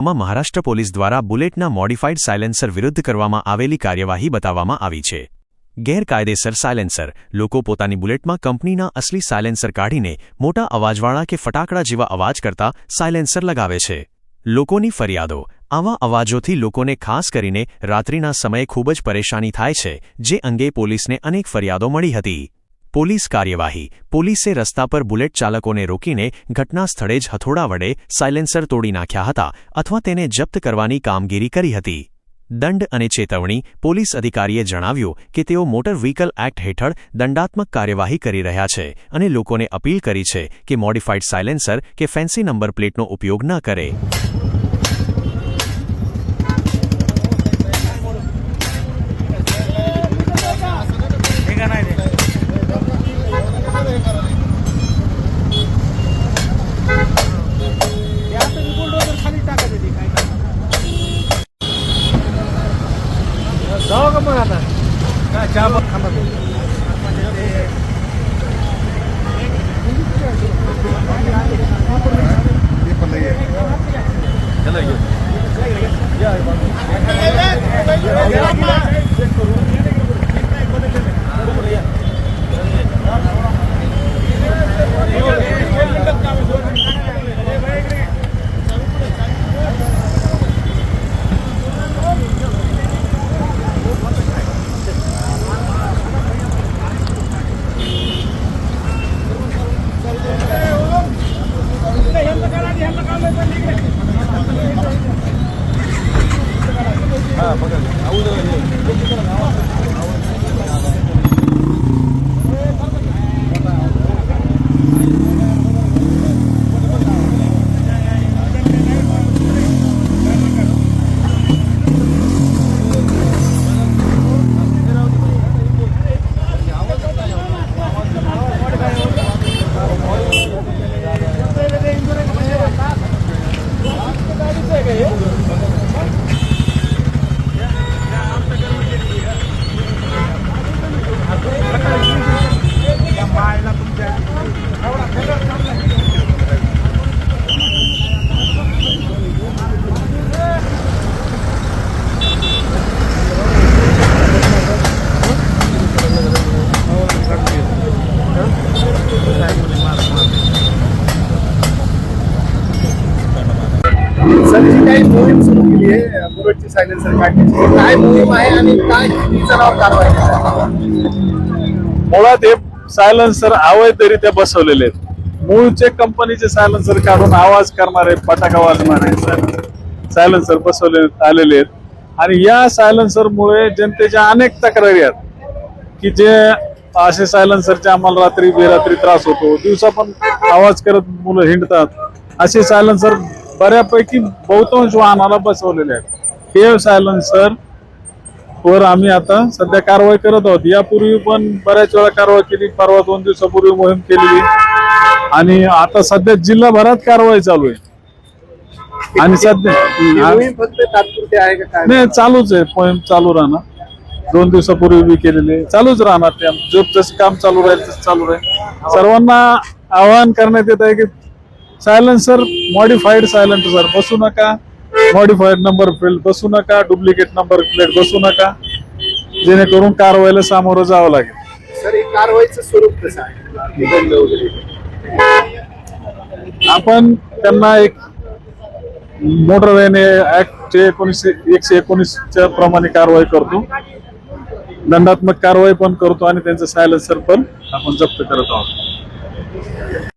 Maharashtra police द्वारा बुलेटना modified silencer विरुद्ध करवामां आवेली कार्यवाही बताववामां आवी छे। गैरकायदेसर सायलेन्सर लोको पोतानी बुलेटमां कंपनीना असली सायलेन्सर काढीने मोटा अवाजवाळा के फटाकड़ा जेवा अवाज करता सायलेन्सर लगावे छे। लोकोनी फरियादो आवा अवाजोथी लोकोने खास करीने रात्रिना समये खूब ज परेशानी थाय छे, जे अंगे पोलीसने अनेक फरियादो मळी हती। पोलीस कार्यवाही पोलीसे रस्ता पर बुलेट चालकोने रोकीने घटना स्थळे ज हथोड़ा वडे सायलेन्सर तोड़ी नाख्या हता अथवा तेने जप्त करवानी कामगीरी करी हती। दंड अने चेतवणी पोलीस अधिकारीए जणाव्युं के तेओ मोटर व्हीकल एक्ट हेठळ दंडात्मक कार्यवाही करी रह्या छे अने लोकोने अपील करी छे के मॉडिफाइड सायलेन्सर के फैंसी नंबर प्लेटनो उपयोग न करे। जाओ का मग आता काय चहा बघ थांबा सर जी काही मोहीम सुरू केली आहे बुलेटची सायलेन्सर काढण्याची काय मोहीम आहे आणि काय जनावर कारवाई? मुळात हे सायलेन्सर अवैधरित्या बसवलेले आहेत। मूळचे कंपनीचे सायलेन्सर काढून आवाज करणारे फटाका वाजणारे सायलेन्सर बसवले आलेले आहेत आणि या सायलेन्सर मुळे जनतेच्या अनेक तक्रारी आहेत की जे असे सायलेन्सरचे आम्हाला रात्री बेरात्री त्रास होतो, दिवसा पण आवाज करत मुलं हिंडतात। असे सायलेन्सर बऱ्यापैकी बहुतांश वाहनाला बसवलेले आहेत। हे सायलेन्सर वर आम्ही आता सध्या कारवाई करत आहोत। यापूर्वी पण बऱ्याच वेळा कारवाई केली, परवा 2 दिवसापूर्वी मोहीम केलेली आणि आता सध्या जिल्हाभरात कारवाई चालू आहे। आणि सध्या मोहीम फक्त तात्पुरती आहे का काय? नाही, चालूच आहे, मोहीम चालू राहणार। 2 दिवसापूर्वी मी केलेले चालूच राहणार। ते जसं काम चालू राहील तसं चालू राहील। सर्वांना आवाहन करण्यात येत आहे की सायलेन्सर मॉडिफाइड सायलेन्सर बसू नका, मॉडिफाइड नंबर प्लेट बसू नका, डुप्लिकेट नंबर प्लेट बसू नका, जेणेकरून कारवाईला सामोरं जावं लागेल। सर ही कारवाईचं स्वरूप कसं आहे? आपण त्यांना एक मोटर व्हॅन ऍक्ट 119 प्रमाणे कारवाई करतो, दंडात्मक कारवाई पण करतो आणि त्यांचं सायलेन्सर पण आपण जप्त करत आहोत।